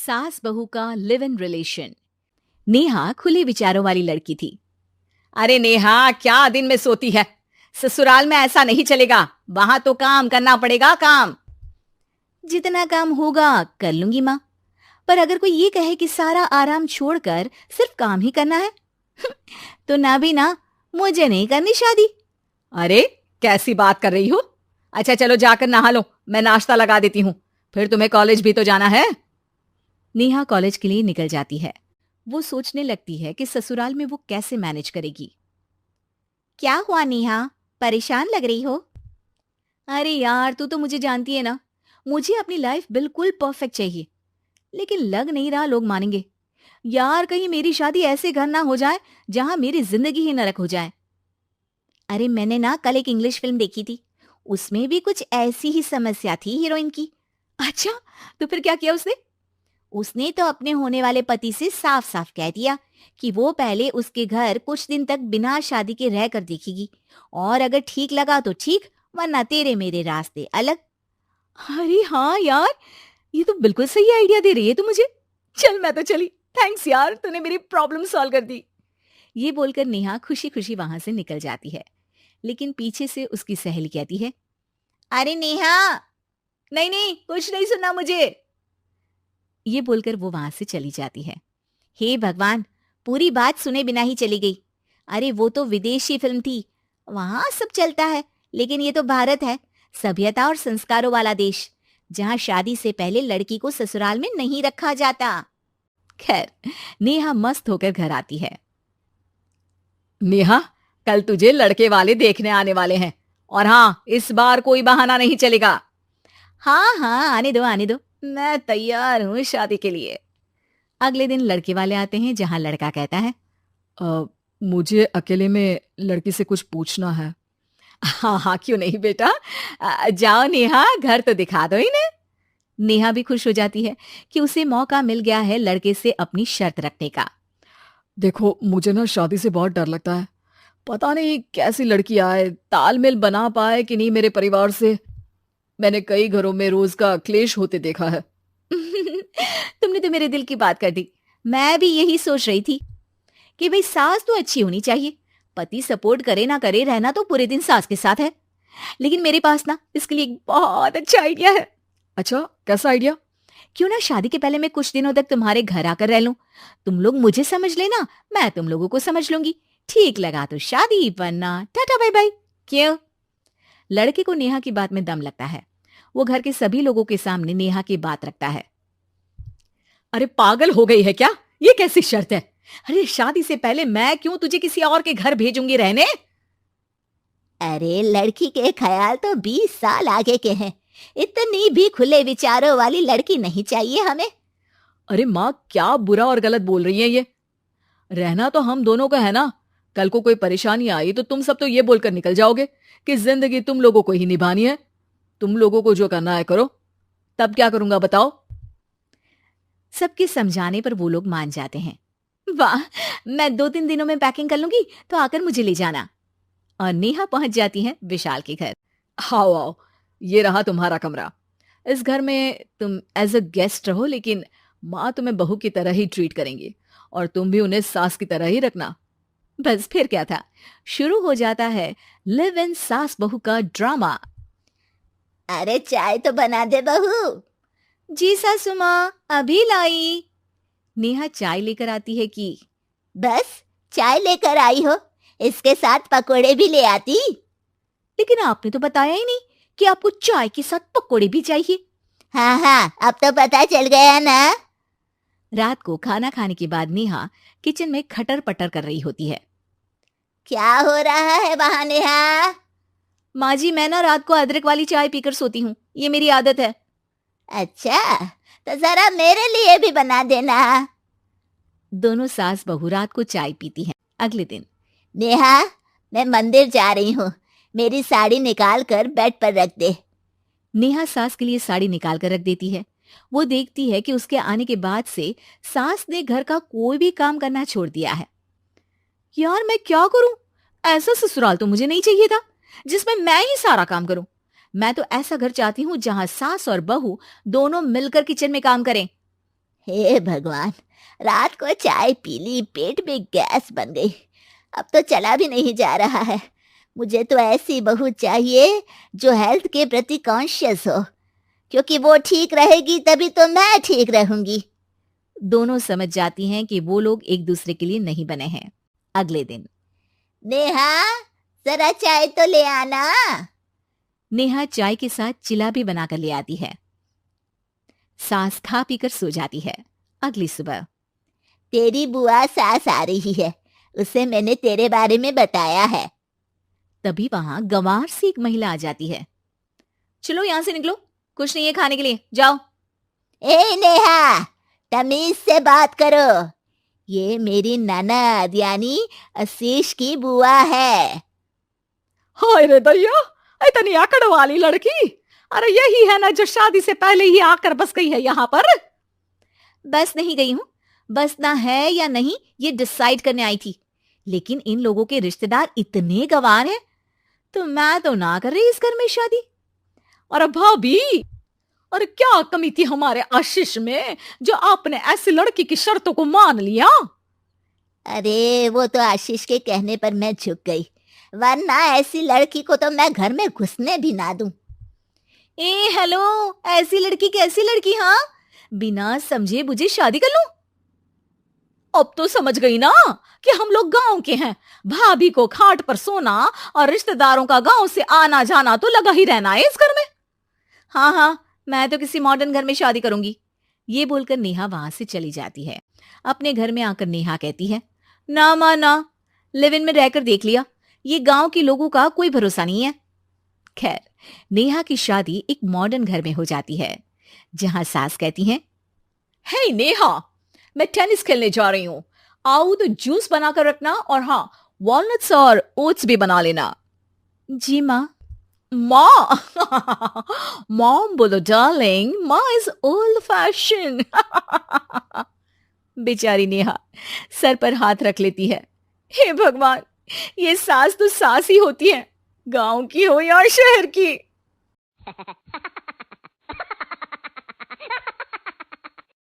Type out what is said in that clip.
सास बहू का लिव इन रिलेशन। नेहा खुले विचारों वाली लड़की थी। अरे नेहा, क्या दिन में सोती है? ससुराल में ऐसा नहीं चलेगा, वहां तो काम करना पड़ेगा। काम जितना काम होगा कर लूंगी माँ, पर अगर कोई ये कहे कि सारा आराम छोड़कर सिर्फ काम ही करना है तो ना भी ना, मुझे नहीं करनी शादी। अरे कैसी बात कर रही हो? अच्छा चलो जाकर नहा लो, मैं नाश्ता लगा देती हूँ, फिर तुम्हें कॉलेज भी तो जाना है। नेहा कॉलेज के लिए निकल जाती है। वो सोचने लगती है कि ससुराल में वो कैसे मैनेज करेगी। क्या हुआ नेहा, परेशान लग रही हो? अरे यार, तू तो मुझे जानती है ना, मुझे अपनी लाइफ बिल्कुल परफेक्ट चाहिए, लेकिन लग नहीं रहा लोग मानेंगे। यार कहीं मेरी शादी ऐसे घर ना हो जाए जहां मेरी जिंदगी ही नरक हो जाए। अरे मैंने ना कल एक इंग्लिश फिल्म देखी थी, उसमें भी कुछ ऐसी ही समस्या थी हीरोइन की। अच्छा, तो फिर क्या किया उसने? उसने तो अपने होने वाले पति से साफ साफ कह दिया कि वो पहले उसके घर कुछ दिन तक बिना शादी के रह कर देखेगी, और अगर ठीक लगा तो ठीक, वरना तेरे मेरे रास्ते अलग। अरे हाँ यार, ये तो बिल्कुल सही आइडिया दे रही है तू मुझे। चल मैं तो चली, थैंक्स यार, तूने मेरी प्रॉब्लम सॉल्व कर दी। ये बोलकर नेहा खुशी खुशी वहां से निकल जाती है, लेकिन पीछे से उसकी सहेली कहती है, अरे नेहा, नहीं नहीं कुछ नहीं सुनना मुझे। ये बोलकर वो वहां से चली जाती है। हे भगवान, पूरी बात सुने बिना ही चली गई। अरे वो तो विदेशी फिल्म थी, वहां सब चलता है, लेकिन ये तो भारत है, सभ्यता और संस्कारों वाला देश, जहां शादी से पहले लड़की को ससुराल में नहीं रखा जाता। खैर, नेहा मस्त होकर घर आती है। नेहा, कल तुझे लड़के वाले देखने आने वाले हैं, और हाँ, इस बार कोई बहाना नहीं चलेगा। हाँ हाँ, आने दो आने दो, मैं तैयार हूँ शादी के लिए। अगले दिन लड़के वाले आते हैं, जहां लड़का कहता है, मुझे अकेले में लड़की से कुछ पूछना है। हाँ हाँ, क्यों नहीं बेटा, जाओ नेहा, घर तो दिखा दो इन्हें। नेहा भी खुश हो जाती है कि उसे मौका मिल गया है लड़के से अपनी शर्त रखने का। देखो, मुझे ना शादी से बहुत डर लगता है, पता नहीं कैसी लड़की आए, तालमेल बना पाए कि नहीं मेरे परिवार से। मैंने कई घरों में रोज का क्लेश होते देखा है। तुमने तो मेरे दिल की बात कर दी। मैं भी यही सोच रही थी कि भाई सास तो अच्छी होनी चाहिए, पति सपोर्ट करे ना करे, रहना तो पूरे दिन सास के साथ है। लेकिन मेरे पास ना इसके लिए एक बहुत अच्छा आइडिया है। अच्छा, कैसा आइडिया? क्यों ना शादी के पहले मैं कुछ दिनों तक तुम्हारे घर आकर रह लूं, तुम लोग मुझे समझ लेना, मैं तुम लोगों को समझ लूंगी। ठीक लगा तो शादी, वरना टाटा बाय बाय। क्यों? लड़के को नेहा की बात में दम लगता है। वो घर के सभी लोगों के सामने नेहा की बात रखता है। अरे पागल हो गई है क्या? ये कैसी शर्त है? अरे शादी से पहले मैं क्यों तुझे किसी और के घर भेजूंगी रहने? अरे लड़की के ख्याल तो 20 साल आगे के हैं, इतनी भी खुले विचारों वाली लड़की नहीं चाहिए हमें। अरे माँ, क्या बुरा और गलत बोल रही है ये? रहना तो हम दोनों का है ना। कल को कोई परेशानी आई तो तुम सब तो ये बोलकर निकल जाओगे कि जिंदगी तुम लोगों को ही निभानी है, तुम लोगों को जो करना है करो। तब क्या करूंगा बताओ? सबके समझाने पर वो लोग मान जाते हैं। वाह, मैं 2-3 दिनों में पैकिंग कर लूंगी, तो आकर मुझे ले जाना। और नेहा पहुंच जाती है विशाल के घर। आओ आओ, ये रहा तुम्हारा कमरा। इस घर में तुम एज अ गेस्ट रहो, लेकिन माँ तुम्हें बहू की तरह ही ट्रीट करेंगी, और तुम भी उन्हें सास की तरह ही रखना। बस फिर क्या था, शुरू हो जाता है लिव इन सास बहू का ड्रामा। अरे चाय तो बना दे बहू। जी सासू माँ, अभी लाई। नेहा चाय लेकर आती है कि बस चाय लेकर आई हो, इसके साथ पकोड़े भी ले आती। लेकिन आपने तो बताया ही नहीं कि आपको चाय के साथ पकोड़े भी चाहिए। हाँ हाँ, अब तो पता चल गया ना। रात को खाना खाने के बाद नेहा किचन में खटर पटर कर रही होती है। क्या हो रहा है वहां नेहा? माँ जी, मैं ना रात को अदरक वाली चाय पीकर सोती हूँ, ये मेरी आदत है। अच्छा, तो जरा मेरे लिए भी बना देना। दोनों सास बहू रात को चाय पीती हैं। अगले दिन, नेहा, मैं मंदिर जा रही हूँ, मेरी साड़ी निकाल कर बेड पर रख दे। नेहा सास के लिए साड़ी निकाल कर रख देती है। वो देखती है कि उसके आने के बाद से सास ने घर का कोई भी काम करना छोड़ दिया है। यार मैं क्या करूं? ऐसा ससुराल तो मुझे नहीं चाहिए था जिसमें मैं ही सारा काम करूं। मैं तो ऐसा घर चाहती हूँ जहां सास और बहू दोनों मिलकर किचन में काम करें। हे भगवान, रात को चाय पी ली, पेट में गैस बन गई, अब तो चला भी नहीं जा रहा है। मुझे तो ऐसी बहू चाहिए जो हेल्थ के प्रति कॉन्शियस हो, क्योंकि वो ठीक रहेगी तभी तो मैं ठीक रहूंगी। दोनों समझ जाती हैं कि वो लोग एक दूसरे के लिए नहीं बने हैं। अगले दिन नेहा, जरा चाय तो ले आना। नेहा चाय के साथ चिला भी बनाकर ले आती है। सास खा पीकर सो जाती है। अगली सुबह तेरी बुआ सास आ रही है, उसे मैंने तेरे बारे में बताया है। तभी वहां गंवार सी एक महिला आ जाती है। चलो यहां से निकलो, कुछ नहीं है खाने के लिए, जाओ। ए नेहा, तमीज से बात करो, ये मेरी ननद यानी आशीष की बुआ है। हाय रे दैया, इतनी आकड़ वाली लड़की! अरे यही है ना जो शादी से पहले ही आकर बस गई है यहाँ पर। बस नहीं गई हूं, बसना है या नहीं ये डिसाइड करने आई थी, लेकिन इन लोगों के रिश्तेदार इतने गंवार हैं तो मैं तो ना कर रही इस घर में शादी। अरे भाभी, अरे क्या कमी थी हमारे आशीष में जो आपने ऐसी लड़की की शर्तों को मान लिया? अरे वो तो आशीष के कहने पर मैं झुक गई, वरना ऐसी लड़की को तो मैं घर में घुसने भी ना दूं। ए हेलो, ऐसी लड़की कैसी लड़की? हाँ, बिना समझे बुझे शादी कर लूं? अब तो समझ गई ना कि हम लोग गांव के हैं। भाभी को खाट पर सोना और रिश्तेदारों का गांव से आना जाना तो लगा ही रहना है इस घर में। हाँ हाँ, मैं तो किसी मॉडर्न घर में शादी करूंगी। ये बोलकर नेहा वहां से चली जाती है। अपने घर में आकर नेहा कहती है, ना माँ ना, लिव इन में रहकर देख लिया, ये गांव के लोगों का कोई भरोसा नहीं है। खैर, नेहा की शादी एक मॉडर्न घर में हो जाती है, जहां सास कहती हैं, हे नेहा, मैं टेनिस खेलने जा रही हूँ, आओ तो जूस बनाकर रखना, और हाँ, वॉलनट्स और ओट्स भी बना लेना। जी माँ। माँ मॉम बोलो डार्लिंग, माँ इज ओल्ड फैशन। बेचारी नेहा सर पर हाथ रख लेती है। हे भगवान, ये सास तो सास ही होती है, गांव की हो या शहर की।